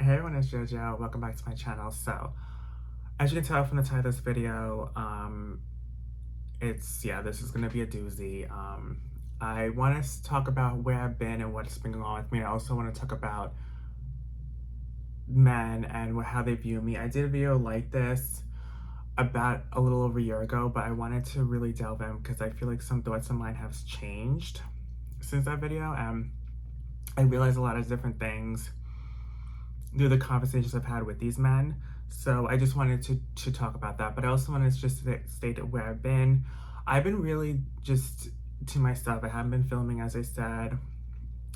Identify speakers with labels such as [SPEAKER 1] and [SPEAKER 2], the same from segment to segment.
[SPEAKER 1] Hey everyone, it's JoJo. Welcome back to my channel. So, as you can tell from the title of this video, this is gonna be a doozy. I want to talk about where I've been and what's been going on with me. I also want to talk about men and how they view me. I did a video like this about a little over a year ago, but I wanted to really delve in because I feel like some thoughts of mine have changed since that video. I realized a lot of different things through the conversations I've had with these men. So I just wanted to talk about that. But I also wanted to just state where I've been. I've been really just to myself. I haven't been filming, as I said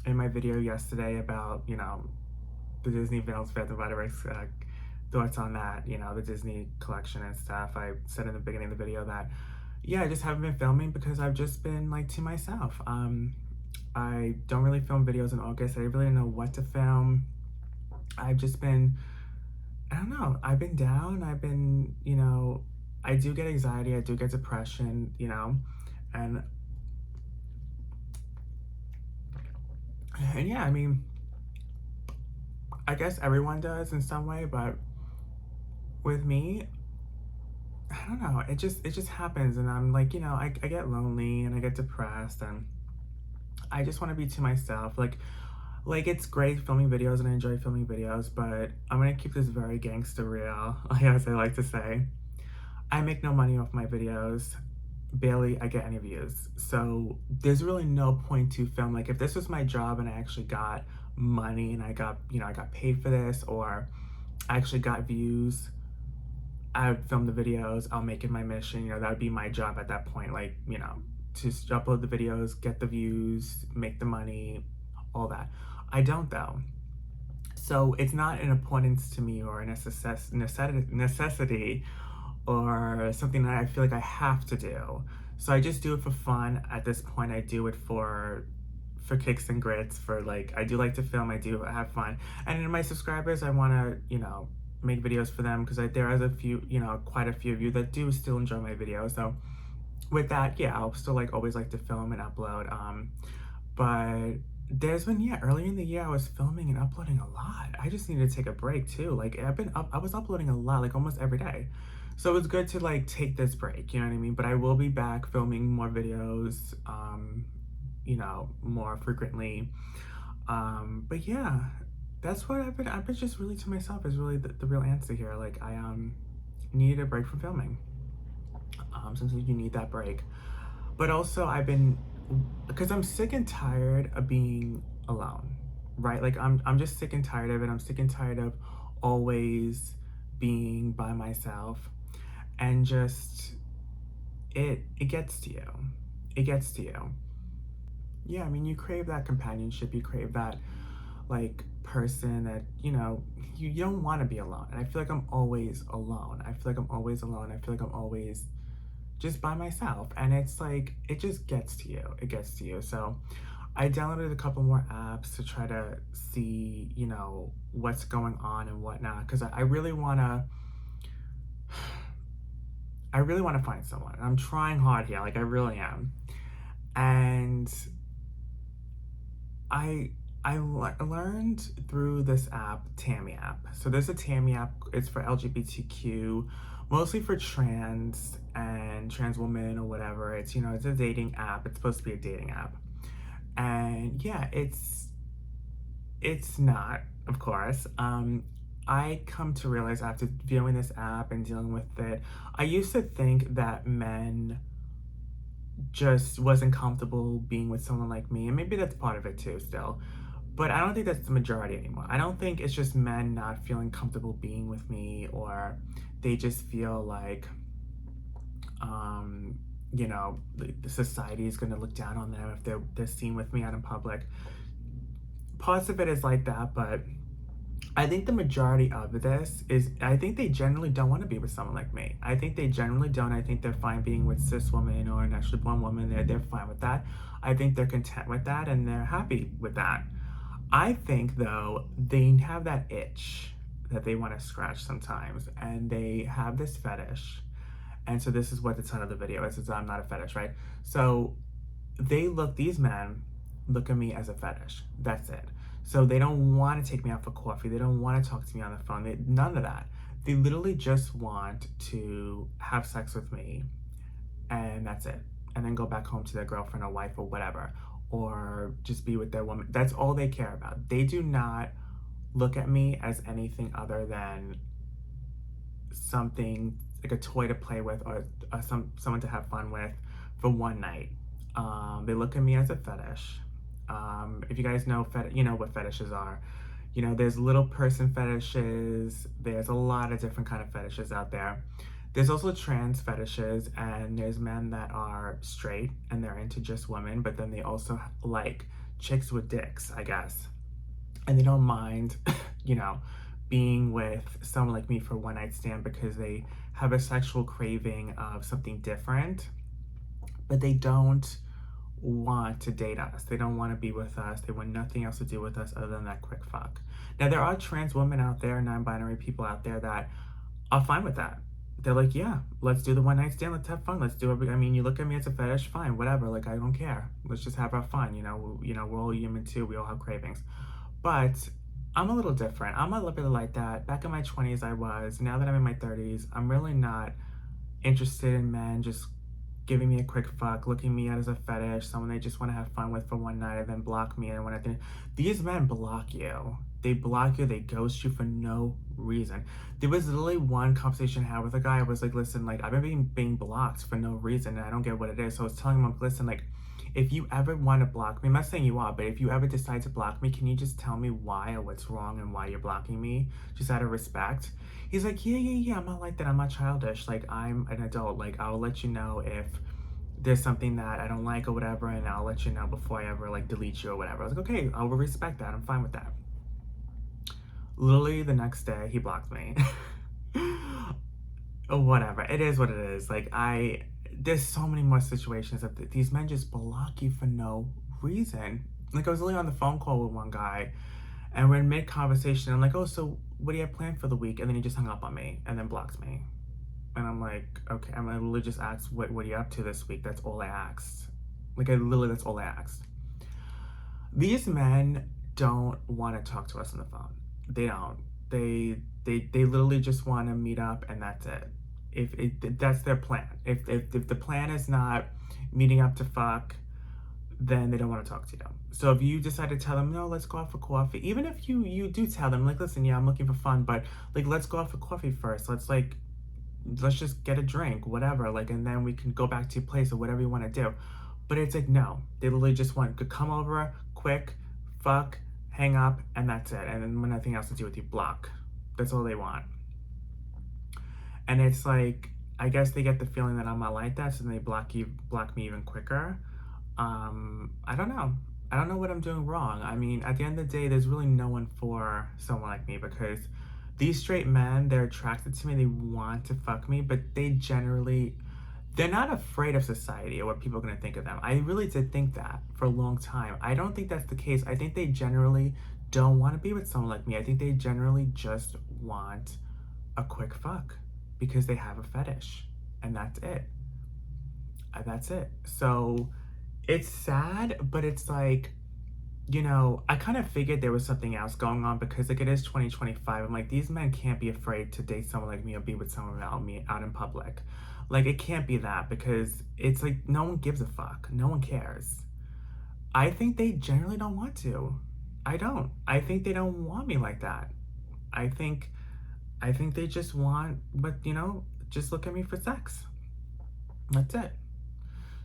[SPEAKER 1] in my video yesterday about, the Disney films, Phantom Rhetoric's thoughts on that, the Disney collection and stuff. I said in the beginning of the video that, yeah, I just haven't been filming because I've just been like to myself. I don't really film videos in August. I really don't know what to film. I've just been, I don't know, I've been down, I've been, I do get anxiety, I do get depression, and yeah, I mean, I guess everyone does in some way, but with me, I don't know, it just happens, and I'm like, I get lonely, and I get depressed, and I just want to be to myself, like it's great filming videos and I enjoy filming videos, but I'm gonna keep this very gangster real, as I like to say. I make no money off my videos. Barely I get any views. So there's really no point to film. Like if this was my job and I actually got money and I got, I got paid for this, or I actually got views, I would film the videos, I'll make it my mission, that would be my job at that point. Like, to upload the videos, get the views, make the money, all that. I don't though. So it's not an importance to me or a necessity or something that I feel like I have to do. So I just do it for fun. At this point, I do it for kicks and grits, for like, I do like to film, I do have fun. And in my subscribers, I want to, make videos for them because there is a few, quite a few of you that do still enjoy my videos. So with that, yeah, I'll still always like to film and upload. But there's been, earlier in the year I was filming and uploading a lot. I just needed to take a break too. Like I was uploading a lot, like almost every day. So it's good to take this break, you know what I mean? But I will be back filming more videos, more frequently. But yeah, that's what I've been just really to myself is really the real answer here. Like I needed a break from filming. Sometimes you need that break. But also I've been, because I'm sick and tired of being alone, right? Like I'm just sick and tired of it. I'm sick and tired of always being by myself, and just it gets to you. It gets to you. Yeah, I mean, you crave that companionship. You crave that person that you don't want to be alone. And I feel like I'm always alone. I feel like I'm always alone. I feel like I'm always just by myself, and it's like it just gets to you. It gets to you. So I downloaded a couple more apps to try to see what's going on and whatnot, because I really want to find someone. I'm trying hard here, like I really am. And I learned through this app, Tammy app. So there's a Tammy app. It's for LGBTQ, mostly for trans and trans women or whatever. It's it's a dating app. It's supposed to be a dating app, and yeah, it's not, of course. I come to realize after viewing this app and dealing with it, I used to think that men just wasn't comfortable being with someone like me, and maybe that's part of it too still, but I don't think that's the majority anymore. I don't think it's just men not feeling comfortable being with me, or they just feel like the society is going to look down on them if they're seen with me out in public. Parts of it is like that, but I think the majority of this is, I think they generally don't want to be with someone like me. I think they generally don't. I think they're fine being with cis women or an naturally born woman. They're fine with that. I think they're content with that and they're happy with that. I think though, they have that itch that they want to scratch sometimes, and they have this fetish. And so this is what the title of the video is. It's I'm not a fetish, right? So these men look at me as a fetish. That's it. So they don't want to take me out for coffee. They don't want to talk to me on the phone. None of that. They literally just want to have sex with me, and that's it. And then go back home to their girlfriend or wife or whatever, or just be with their woman. That's all they care about. They do not look at me as anything other than something like a toy to play with, or someone to have fun with for one night. They look at me as a fetish. If you guys know you know what fetishes are. You know, there's little person fetishes. There's a lot of different kind of fetishes out there. There's also trans fetishes, and there's men that are straight and they're into just women, but then they also like chicks with dicks, I guess. And they don't mind, you know, being with someone like me for one night stand because they have a sexual craving of something different, but they don't want to date us. They don't want to be with us. They want nothing else to do with us other than that quick fuck. Now, there are trans women out there, non-binary people out there that are fine with that. They're like, yeah, let's do the one night stand. Let's have fun. Let's do it. I mean, you look at me as a fetish, fine, whatever. Like, I don't care. Let's just have our fun. We're all human too. We all have cravings. But I'm a little different. I'm a little bit like that. Back in my 20s, I was. Now that I'm in my 30s, I'm really not interested in men just giving me a quick fuck, looking me at as a fetish, someone they just want to have fun with for one night and then block me. And when I think these men block you, they block you, they ghost you for no reason. There was literally one conversation I had with a guy. I was like, listen, like, I've been being blocked for no reason and I don't get what it is. So I was telling him, listen, like, if you ever want to block me, I'm not saying you are, but if you ever decide to block me, can you just tell me why or what's wrong and why you're blocking me? Just out of respect. He's like, yeah, I'm not like that. I'm not childish. Like, I'm an adult. Like, I'll let you know if there's something that I don't like or whatever, and I'll let you know before I ever, like, delete you or whatever. I was like, okay, I will respect that. I'm fine with that. Literally the next day, he blocked me. Whatever. It is what it is. Like, there's so many more situations that these men just block you for no reason. Like, I was literally on the phone call with one guy, and we're in mid-conversation. I'm like, oh, so what do you have planned for the week? And then he just hung up on me and then blocked me. And I'm like, okay. I literally just asked, what are you up to this week? That's all I asked. Like, that's all I asked. These men don't want to talk to us on the phone. They don't. They literally just want to meet up, and that's it. If that's their plan. If the plan is not meeting up to fuck, then they don't want to talk to you. So if you decide to tell them, no, let's go out for coffee, even if you do tell them, like, listen, yeah, I'm looking for fun, but, like, let's go out for coffee first. Let's just get a drink, whatever, like, and then we can go back to your place or whatever you want to do. But it's like, no, they literally just want to come over, quick, fuck, hang up, and that's it. And then when nothing else to do with you, block. That's all they want. And it's like, I guess they get the feeling that I'm not like that, so they block me even quicker. I don't know. I don't know what I'm doing wrong. I mean, at the end of the day, there's really no one for someone like me, because these straight men, they're attracted to me, they want to fuck me, but they're not afraid of society or what people are going to think of them. I really did think that for a long time. I don't think that's the case. I think they generally don't want to be with someone like me. I think they generally just want a quick fuck because they have a fetish, and that's it. That's it. So it's sad, but it's like, I kind of figured there was something else going on, because, like, it is 2025. I'm like, these men can't be afraid to date someone like me or be with someone without me out in public. Like, it can't be that, because it's like no one gives a fuck. No one cares. I think they generally don't want to. I don't. I think they don't want me like that. I think they just want, but, just look at me for sex. That's it.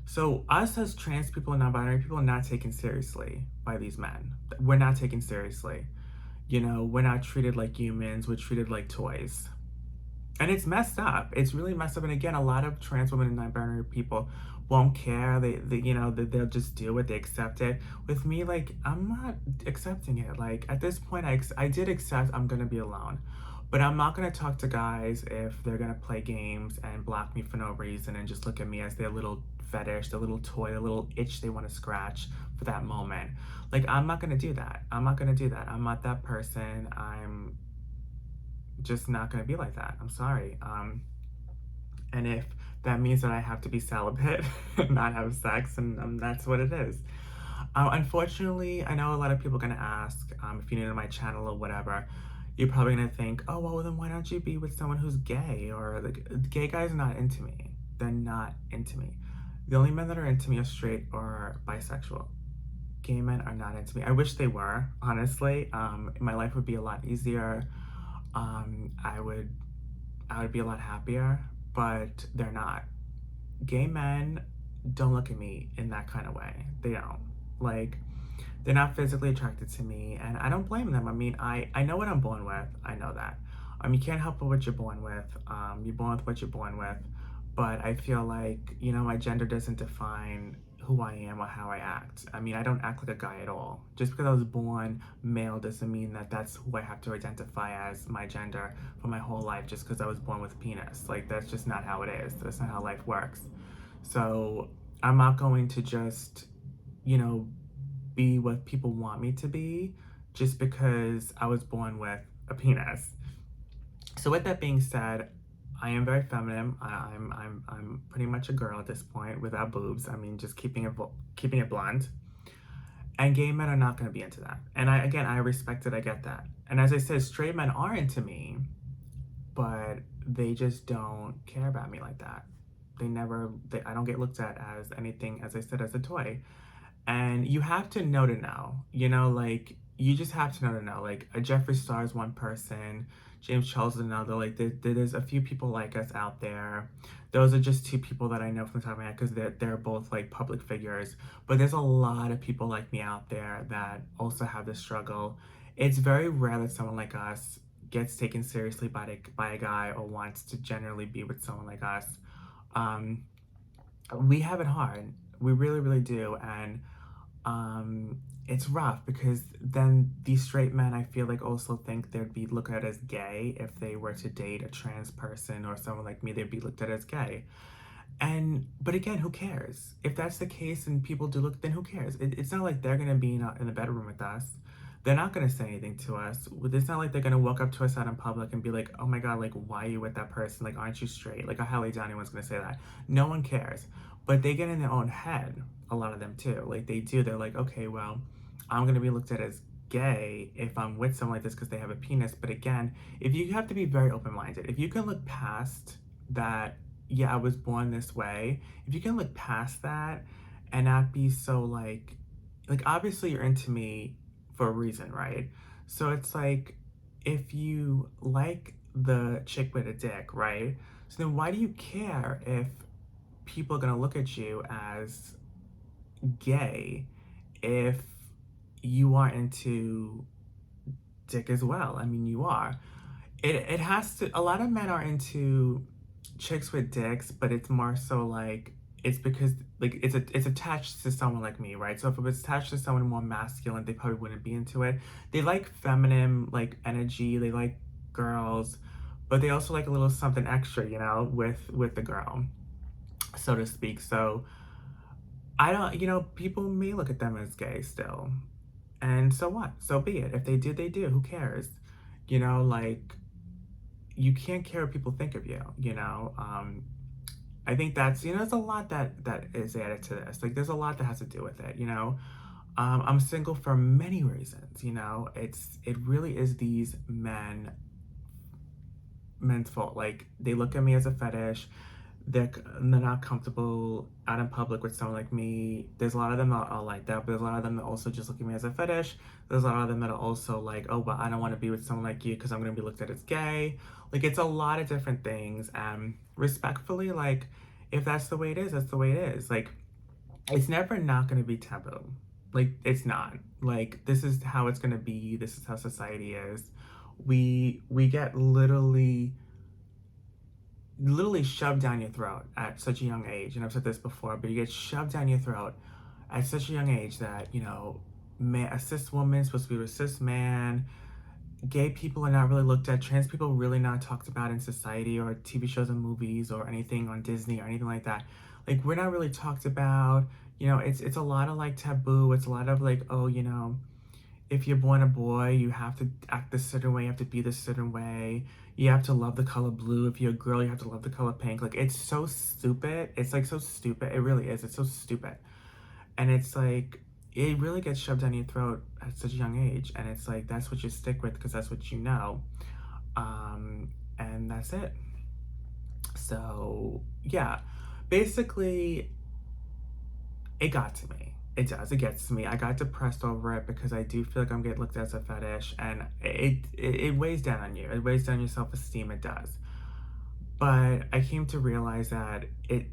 [SPEAKER 1] So us as trans people and non-binary people are not taken seriously by these men. We're not taken seriously. We're not treated like humans. We're treated like toys. And it's messed up. It's really messed up. And again, a lot of trans women and non-binary people won't care. They'll just deal with it, they accept it. With me, like, I'm not accepting it. Like, at this point, I did accept I'm gonna be alone. But I'm not gonna talk to guys if they're gonna play games and block me for no reason and just look at me as their little fetish, their little toy, their little itch they want to scratch for that moment. Like, I'm not gonna do that. I'm not that person. I'm just not gonna be like that. I'm sorry. And if that means that I have to be celibate and not have sex, and that's what it is. Unfortunately, I know a lot of people are gonna ask, if you're new to my channel or whatever, you're probably gonna think, oh, well, then why don't you be with someone who's gay? Or like, gay guys are not into me. They're not into me. The only men that are into me are straight or bisexual. Gay men are not into me. I wish they were, honestly. My life would be a lot easier. I would be a lot happier, but they're not. Gay men don't look at me in that kind of way. They don't. Like, they're not physically attracted to me, and I don't blame them. I mean, I know what I'm born with. I know that. You can't help but what you're born with. You're born with what you're born with. But I feel like, my gender doesn't define who I am or how I act. I mean, I don't act like a guy at all. Just because I was born male doesn't mean that that's who I have to identify as my gender for my whole life just because I was born with a penis. Like, that's just not how it is. That's not how life works. So I'm not going to just, you know, be what people want me to be just because I was born with a penis. So with that being said, I am very feminine. I'm pretty much a girl at this point without boobs. I mean, just keeping it blunt. And gay men are not going to be into that. And I respect it. I get that. And as I said, straight men are into me, but they just don't care about me like that. I don't get looked at as anything, as I said, as a toy. And you have to know to know, like, you just have to know to know. Like, a Jeffree Star is one person, James Charles is another. Like, there's a few people like us out there. Those are just two people that I know from the top of my head because they're both, like, public figures. But there's a lot of people like me out there that also have this struggle. It's very rare that someone like us gets taken seriously by a guy or wants to generally be with someone like us. Um, we have it hard. We really, really do. And it's rough because then these straight men, I feel like, also think they'd be looked at as gay if they were to date a trans person or someone like me. They'd be looked at as gay. But again, who cares? If that's the case and people do look, then who cares? It's not like they're gonna be in the bedroom with us. They're not gonna say anything to us. It's not like they're gonna walk up to us out in public and be like, "Oh my God, like, why are you with that person? Like, aren't you straight?" Like, highly doubt anyone's gonna say that. No one cares. But they get in their own head, a lot of them too. Like, they do. They're like, okay, well, I'm gonna be looked at as gay if I'm with someone like this because they have a penis. But again, if you have to be very open-minded, if you can look past that, yeah, I was born this way. If you can look past that and not be so like obviously you're into me for a reason, right? So it's like, if you like the chick with a dick, right? So then why do you care if people are gonna look at you as gay if you are into dick as well? I mean, you are. It has to. A lot of men are into chicks with dicks, but it's more so like it's because like it's attached to someone like me, right? So if it was attached to someone more masculine, they probably wouldn't be into it. They like feminine like energy. They like girls, but they also like a little something extra, with the girl, so to speak. So I don't, people may look at them as gay still, and so what? So be it. If they do, they do. Who cares? Like, you can't care what people think of you. I think that's, there's a lot that is added to this. Like, there's a lot that has to do with it. I'm single for many reasons. It really is these men's fault. Like, they look at me as a fetish. They're not comfortable out in public with someone like me. There's a lot of them that are like that, but there's a lot of them that also just look at me as a fetish. There's a lot of them that are also like, oh, but I don't want to be with someone like you because I'm going to be looked at as gay. Like, it's a lot of different things. And respectfully, like, if that's the way it is, that's the way it is. Like, it's never not going to be taboo. Like, it's not. Like, this is how it's going to be. This is how society is. We get literally shoved down your throat at such a young age. And I've said this before, but you get shoved down your throat at such a young age that, a cis woman is supposed to be with a cis man. Gay people are not really looked at. Trans people really not talked about in society or TV shows and movies or anything on Disney or anything like that. Like, we're not really talked about. It's a lot of like taboo. It's a lot of like, oh, if you're born a boy, you have to act this certain way, you have to be this certain way. You have to love the color blue. If you're a girl, you have to love the color pink. Like, it's so stupid. It's like so stupid. It really is. It's so stupid. And it's like, it really gets shoved down your throat at such a young age, and it's like that's what you stick with because that's what you know, and that's it. So yeah, basically, it got to me. It does. It gets to me. I got depressed over it because I do feel like I'm getting looked at as a fetish, and it weighs down on you. It weighs down your self esteem. It does. But I came to realize that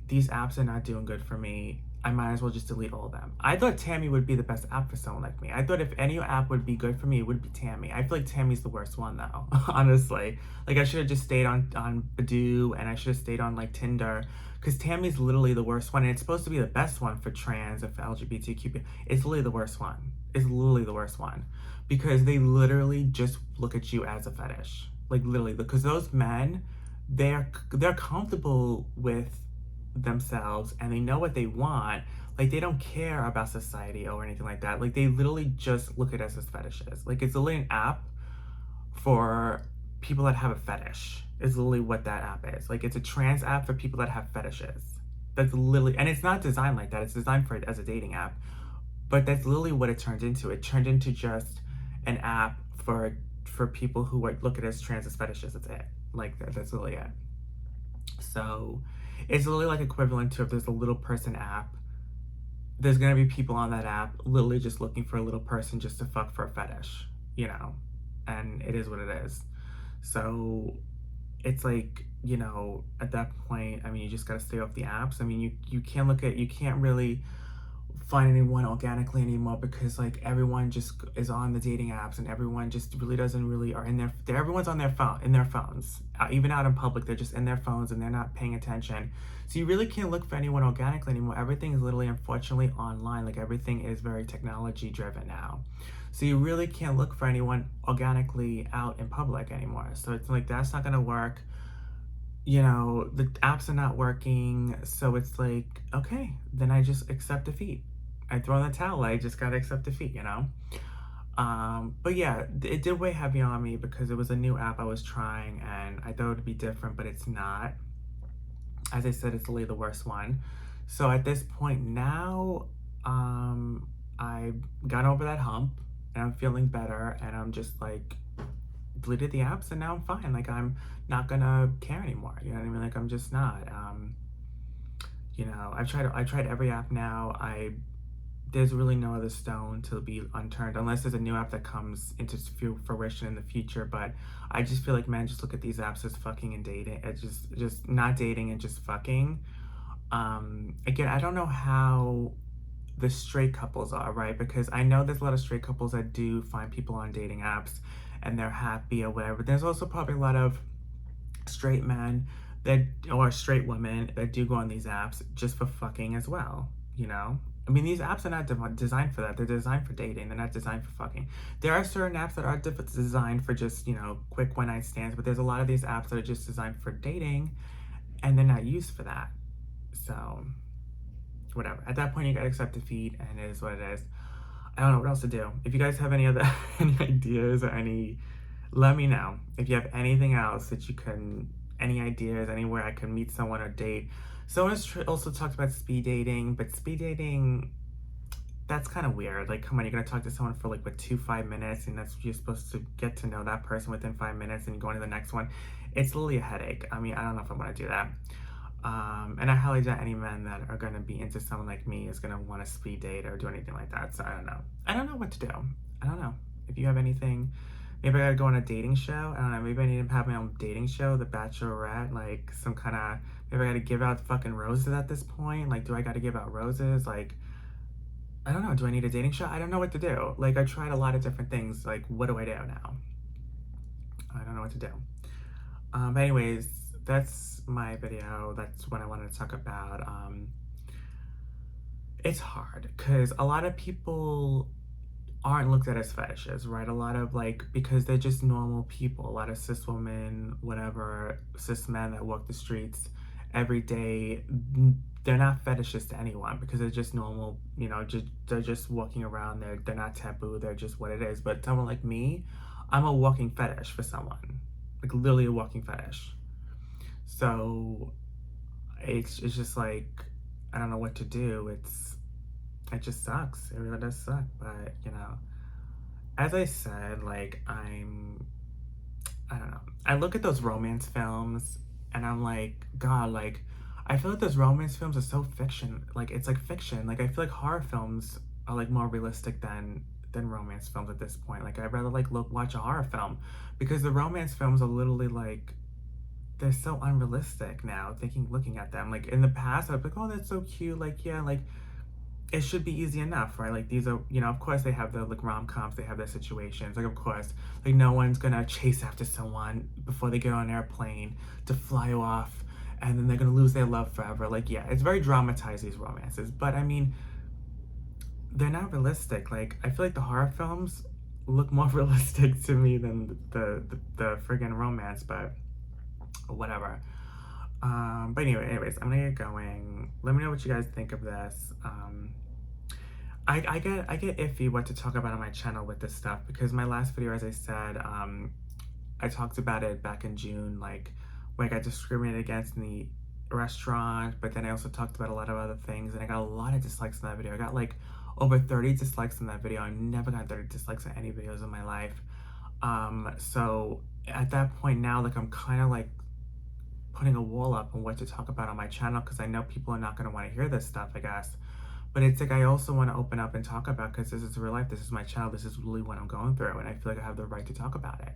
[SPEAKER 1] these apps are not doing good for me. I might as well just delete all of them. I thought Tammy would be the best app for someone like me. I thought if any app would be good for me, it would be Tammy. I feel like Tammy's the worst one though, honestly. Like I should have just stayed on Badoo, and I should have stayed on like Tinder, because Tammy's literally the worst one, and it's supposed to be the best one for trans and for LGBTQ. It's literally the worst one. It's literally the worst one because they literally just look at you as a fetish. Like literally, because those men, they're comfortable with themselves and they know what they want. Like they don't care about society or anything like that. Like they literally just look at us as fetishes. Like it's literally an app for people that have a fetish. Is literally what that app is. Like it's a trans app for people that have fetishes. That's literally, and it's not designed like that. It's designed for it as a dating app. But that's literally what it turned into. It turned into just an app for people who are look at it as trans as fetishes. That's it. Like that's literally it. So it's literally like equivalent to if there's a little person app, there's gonna be people on that app literally just looking for a little person just to fuck for a fetish, you know? And it is what it is. So it's like, you know, at that point, I mean, you just gotta stay off the apps. I mean, you can't really find anyone organically anymore because like everyone just is on the dating apps and everyone just really doesn't really are in everyone's on their phones, even out in public. They're just in their phones and they're not paying attention, so you really can't look for anyone organically anymore. Everything is literally, unfortunately, online. Like everything is very technology driven now, so you really can't look for anyone organically out in public anymore. So it's like that's not gonna work. You know, the apps are not working, so it's like, okay, then I just accept defeat. I throw in the towel. I just gotta accept defeat, you know? But yeah, it did weigh heavy on me because it was a new app I was trying and I thought it would be different, but it's not. As I said, it's literally the worst one. So at this point now, I got over that hump and I'm feeling better, and I'm just like deleted the apps and now I'm fine. Like I'm not gonna care anymore. You know what I mean? Like I'm just not. You know, I tried every app now. There's really no other stone to be unturned unless there's a new app that comes into fruition in the future. But I just feel like men just look at these apps as fucking and dating. It's just not dating and just fucking. Again, I don't know how the straight couples are, right? Because I know there's a lot of straight couples that do find people on dating apps and they're happy or whatever. There's also probably a lot of straight men that, or straight women that do go on these apps just for fucking as well, you know? I mean, these apps are not designed for that. They're designed for dating. They're not designed for fucking. There are certain apps that are designed for just, you know, quick one-night stands, but there's a lot of these apps that are just designed for dating, and they're not used for that. So, whatever. At that point, you gotta accept defeat, and it is what it is. I don't know what else to do. If you guys have any other any ideas or let me know. If you have anything else that you can, any ideas, anywhere I can meet someone or date. Someone also talked about speed dating, but speed dating, that's kind of weird. Like, come on, you're gonna talk to someone for like, what, 5 minutes, and you're supposed to get to know that person within 5 minutes and go on to the next one. It's literally a headache. I mean, I don't know if I'm gonna do that. And I highly doubt any men that are gonna be into someone like me is gonna want to speed date or do anything like that. So I don't know. I don't know what to do. I don't know. If you have anything, maybe I gotta go on a dating show. I don't know. Maybe I need to have my own dating show, The Bachelorette, like some kind of. Maybe I gotta give out fucking roses at this point. Like, do I gotta give out roses? Like, I don't know. Do I need a dating show? I don't know what to do. Like, I tried a lot of different things. Like, what do I do now? I don't know what to do. But anyways, that's my video. That's what I wanted to talk about. It's hard because a lot of people aren't looked at as fetishes, right? A lot of because they're just normal people. A lot of cis women, whatever, cis men that walk the streets every day, they're not fetishes to anyone because they're just normal, you know, they're just walking around. They're not taboo. They're just what it is. But someone like me, I'm a walking fetish for someone, like literally a walking fetish. So it's just like, I don't know what to do. it just sucks. It really does suck. But, as I said, like, I don't know. I look at those romance films and I'm like, God, like, I feel like those romance films are so fiction. Like, it's like fiction. Like, I feel like horror films are like more realistic than romance films at this point. Like, I'd rather like watch a horror film because the romance films are literally like they're so unrealistic now. Looking at them, like in the past, I'd be like, oh, that's so cute. Like, yeah, like it should be easy enough, right? Like these are, of course they have the like rom-coms, they have their situations. Like of course, like no one's gonna chase after someone before they get on an airplane to fly off and then they're gonna lose their love forever. Like yeah, it's very dramatized these romances. But I mean, they're not realistic. Like I feel like the horror films look more realistic to me than the friggin' romance, but whatever. But anyways, I'm gonna get going. Let me know what you guys think of this. I get iffy what to talk about on my channel with this stuff because my last video, as I said, I talked about it back in June, like when I got discriminated against in the restaurant, but then I also talked about a lot of other things, and I got a lot of dislikes on that video. I got like over 30 dislikes on that video. I've never got 30 dislikes on any videos in my life. So at that point now, like I'm kind of like putting a wall up on what to talk about on my channel because I know people are not going to want to hear this stuff, I guess. But it's like I also want to open up and talk about because this is real life. This is my channel. This is really what I'm going through, and I feel like I have the right to talk about it.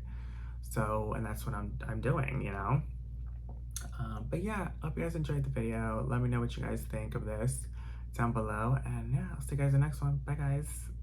[SPEAKER 1] So, and that's what I'm doing. But yeah, hope you guys enjoyed the video. Let me know what you guys think of this down below, and yeah, I'll see you guys in the next one. Bye, guys.